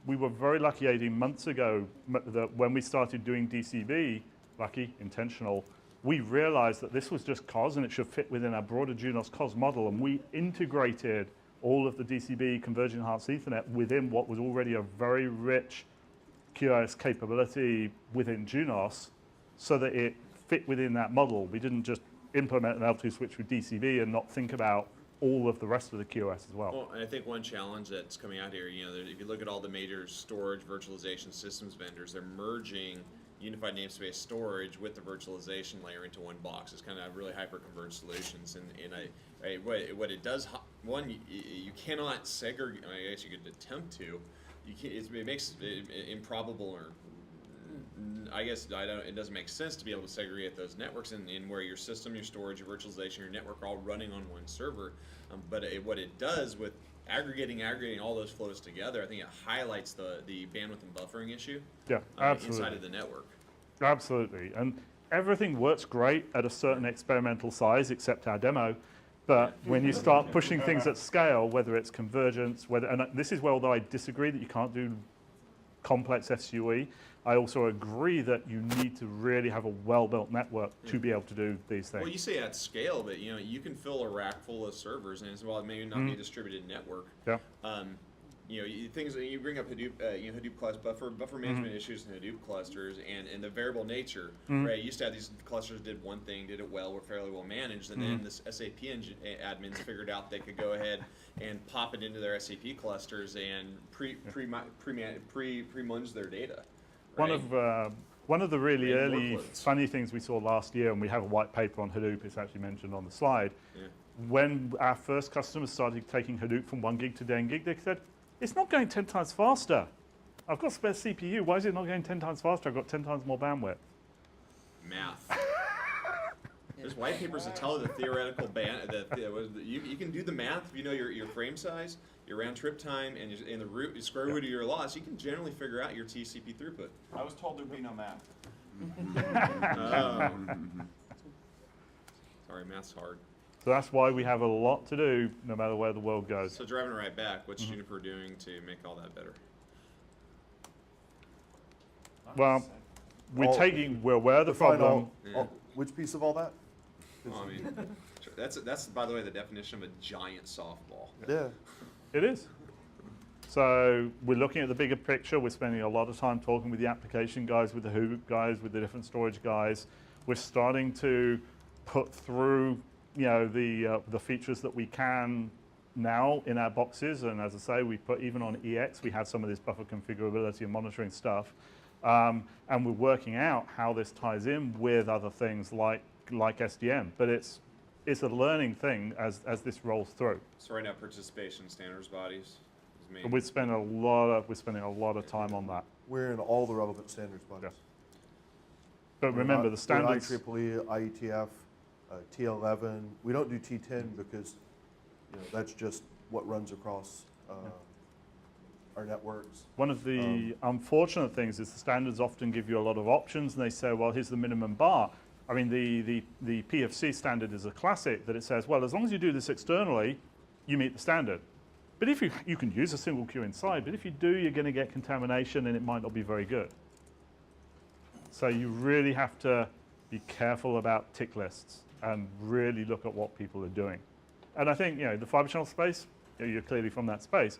We were very lucky 18 months ago that when we started doing DCB, lucky, intentional, we realized that this was just COS and it should fit within our broader Junos COS model, and we integrated all of the DCB convergent enhanced Ethernet within what was already a very rich QoS capability within Junos so that it fit within that model. We didn't just implement an L2 switch with DCB and not think about all of the rest of the QoS as well. Well, and I think one challenge that's coming out here, if you look at all the major storage virtualization systems vendors, they're merging unified namespace storage with the virtualization layer into one box. It's kind of really hyper-converged solutions, and what it does, one, you cannot segregate. I guess you could attempt to. You can, it makes it improbable, or I guess it doesn't make sense to be able to segregate those networks in where your system, your storage, your virtualization, your network are all running on one server. But what it does with aggregating all those flows together, I think it highlights the bandwidth and buffering issue Yeah, absolutely. inside of the network. Absolutely. And everything works great at a certain experimental size, except our demo. But when you start pushing things at scale, whether it's convergence, and this is where, although I disagree that you can't do complex FCoE, I also agree that you need to really have a well-built network to be able to do these things. Well, you say at scale, but you can fill a rack full of servers, and while it may not be a distributed network, Yeah. things that you bring up Hadoop, Hadoop cluster buffer management issues in Hadoop clusters, and the variable nature. Right, you used to have these clusters did one thing, did it well, were fairly well managed, and then this SAP admins figured out they could go ahead and pop it into their SAP clusters and pre-munge their data. Right? One of the really Main early workloads. funny things we saw last year, and we have a white paper on Hadoop, it's actually mentioned on the slide. Yeah. When our first customers started taking Hadoop from 1 gig to 10 gig, they said, it's not going 10 times faster. I've got spare CPU, why is it not going 10 times faster? I've got 10 times more bandwidth. Math. Yeah. There's white papers that tell the theoretical band that you can do the math if you know your frame size, your round trip time, and the square root of your loss. You can generally figure out your TCP throughput. I was told there'd be no math. Sorry, math's hard. So that's why we have a lot to do, no matter where the world goes. So driving it right back, what's Juniper doing to make all that better? Well, we're aware of the Define problem. which piece of all that? Well, I mean, that's by the way the definition of a giant softball. Yeah. It is. So we're looking at the bigger picture. We're spending a lot of time talking with the application guys, with the Hadoop guys, with the different storage guys. We're starting to put through, the features that we can now in our boxes. And as I say, we put even on EX, we had some of this buffer configurability and monitoring stuff. And we're working out how this ties in with other things like SDN. But it's a learning thing as this rolls through. So right now, participation standards bodies is main. And we're spending a lot of time on that. We're in all the relevant standards bodies. Yeah. But remember, the standards. IEEE, IETF, T11. We don't do T10 because that's just what runs across our networks. One of the unfortunate things is the standards often give you a lot of options, and they say, well, here's the minimum bar. I mean, the PFC standard is a classic that it says, well, as long as you do this externally, you meet the standard. But if you can use a single queue inside, but if you do, you're going to get contamination, and it might not be very good. So you really have to be careful about tick lists and really look at what people are doing. And I think, the fiber channel space, you're clearly from that space.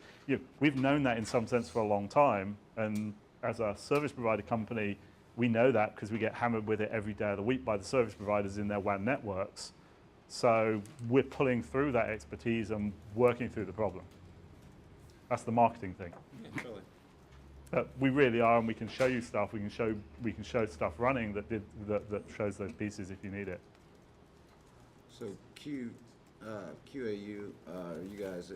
We've known that in some sense for a long time. And as a service provider company, we know that because we get hammered with it every day of the week by the service providers in their WAN networks. So we're pulling through that expertise and working through the problem. That's the marketing thing. Yeah, totally. But we really are, and we can show you stuff. We can show stuff running that shows those pieces if you need it. So QAU, you guys,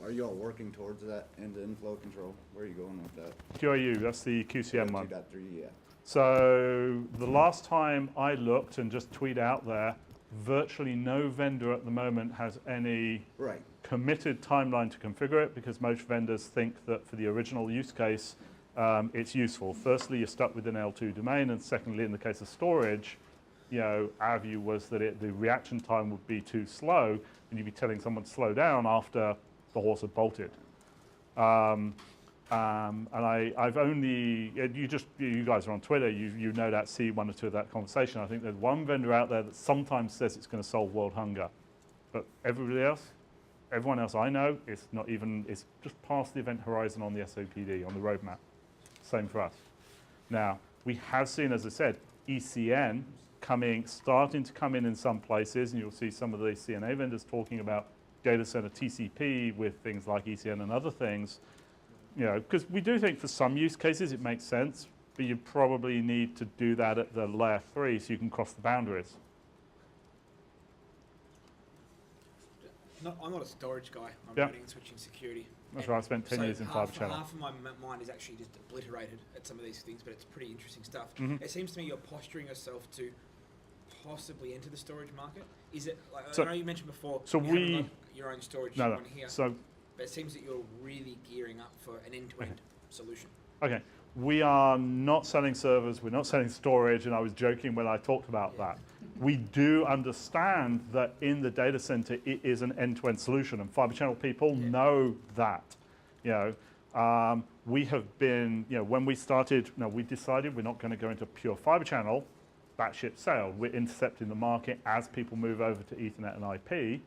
are you all working towards that end-to-end flow control? Where are you going with that? QAU, that's the QCM one. 2.3, yeah. So the last time I looked and just tweet out there, virtually no vendor at the moment has any committed timeline to configure it, because most vendors think that for the original use case, it's useful. Firstly, you're stuck with an L2 domain, and secondly, in the case of storage, our view was that the reaction time would be too slow, and you'd be telling someone to slow down after the horse had bolted. And I've only, you guys are on Twitter, you no doubt see one or two of that conversation. I think there's one vendor out there that sometimes says it's going to solve world hunger. But everyone else I know, it's just past the event horizon on the SOPD, on the roadmap. Same for us. Now, we have seen, as I said, ECN starting to come in some places, and you'll see some of the CNA vendors talking about data center TCP with things like ECN and other things. Because we do think for some use cases it makes sense, but you probably need to do that at the layer 3 so you can cross the boundaries. I'm not a storage guy. I'm routing and switching security. That's right. I spent 10 years in fiber channel. Half of my mind is actually just obliterated at some of these things, but it's pretty interesting stuff. It seems to me you're posturing yourself to possibly enter the storage market. Is it? I know you mentioned before. So you haven't got your own storage on here. So, but it seems that you're really gearing up for an end-to-end solution. Okay. We are not selling servers. We're not selling storage, and I was joking when I talked about that. We do understand that in the data center, it is an end-to-end solution, and fiber channel people know that. We have been, when we started, we decided we're not going to go into pure fiber channel. That ship sailed. We're intercepting the market as people move over to Ethernet and IP.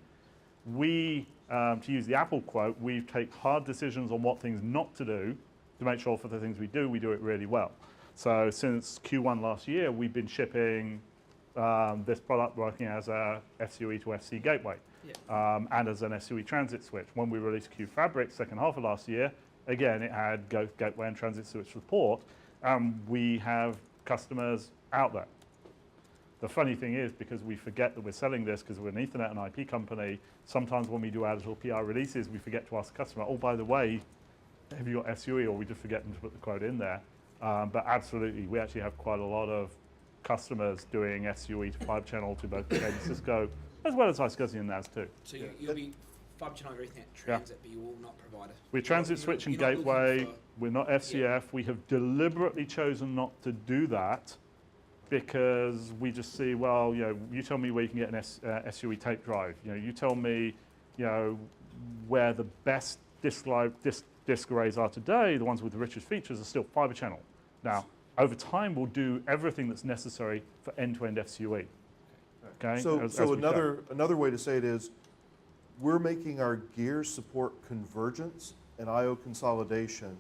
We, to use the Apple quote, we take hard decisions on what things not to do to make sure for the things we do it really well. So since Q1 last year, we've been shipping this product working as a FCoE to FC gateway and as an FCoE transit switch. When we released QFabric second half of last year, again, it had gateway and transit switch support. We have customers out there. The funny thing is, because we forget that we're selling this because we're an Ethernet and IP company, sometimes when we do our little PR releases, we forget to ask the customer, oh, by the way, have you got FCoE? Or we just forget them to put the quote in there. But absolutely, we actually have quite a lot of customers doing FCoE to fiber channel to both Brigade and Cisco, as well as iSCSI and NAS too. So you'll be fiber channel over Ethernet transit, but you will not provide it. We're transit switch and gateway. We're not FCF. We have deliberately chosen not to do that because we just see, well, you tell me where you can get an SUE tape drive. You tell me, where the best disk arrays are today, the ones with the richest features, are still fiber channel. Now, over time, we'll do everything that's necessary for end-to-end FCoE. Okay. So another way to say it is, we're making our gear support convergence and I/O consolidation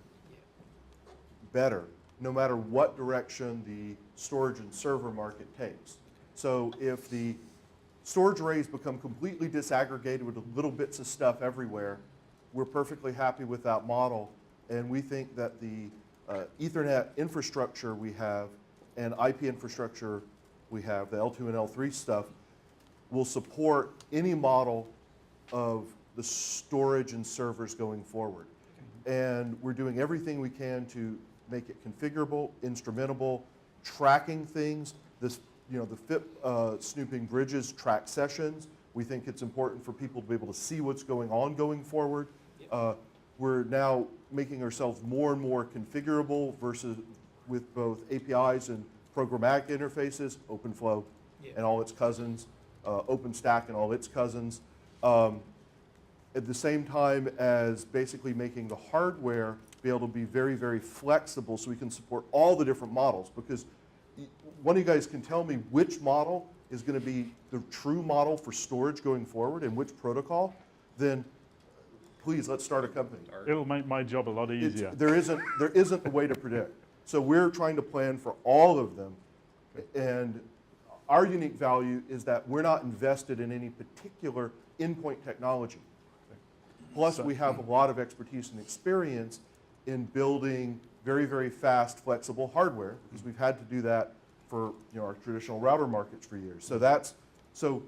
better, no matter what direction the storage and server market takes. So if the storage arrays become completely disaggregated with little bits of stuff everywhere, we're perfectly happy with that model. And we think that the Ethernet infrastructure we have and IP infrastructure we have, the L2 and L3 stuff, will support any model of the storage and servers going forward. And we're doing everything we can to make it configurable, instrumentable, tracking things. This, the FIP snooping bridges track sessions. We think it's important for people to be able to see what's going on going forward. We're now making ourselves more and more configurable versus with both APIs and programmatic interfaces, OpenFlow and all its cousins, OpenStack and all its cousins. At the same time as basically making the hardware be able to be very, very flexible so we can support all the different models. Because one of you guys can tell me which model is going to be the true model for storage going forward and which protocol, then please, let's start a company. It'll make my job a lot easier. There isn't a way to predict. So we're trying to plan for all of them. And our unique value is that we're not invested in any particular endpoint technology. Plus, we have a lot of expertise and experience in building very, very fast, flexible hardware, because we've had to do that for our traditional router markets for years. So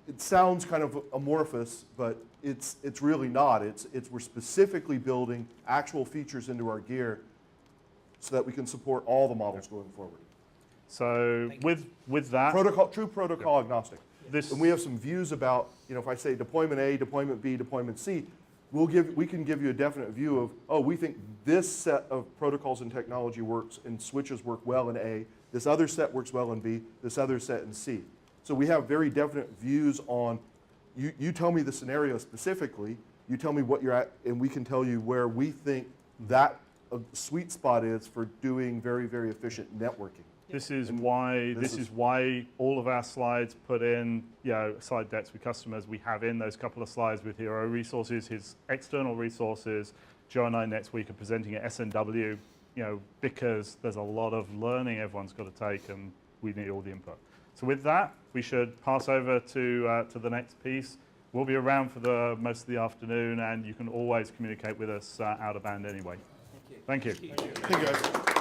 it sounds kind of amorphous, but it's really not. We're specifically building actual features into our gear so that we can support all the models going forward. So with that, true protocol agnostic. And we have some views about, if I say deployment A, deployment B, deployment C, we can give you a definite view of, oh, we think this set of protocols and technology works and switches work well in A, this other set works well in B, this other set in C. So we have very definite views on, you tell me the scenario specifically, you tell me what you're at, and we can tell you where we think that sweet spot is for doing very, very efficient networking. This is why all of our slides put in, slide decks with customers. We have in those couple of slides with hero resources, his external resources. Joe and I next week are presenting at SNW, because there's a lot of learning everyone's got to take, and we need all the input. So with that, we should pass over to the next piece. We'll be around for the most of the afternoon, and you can always communicate with us out of band anyway. Thank you. Thank you, guys.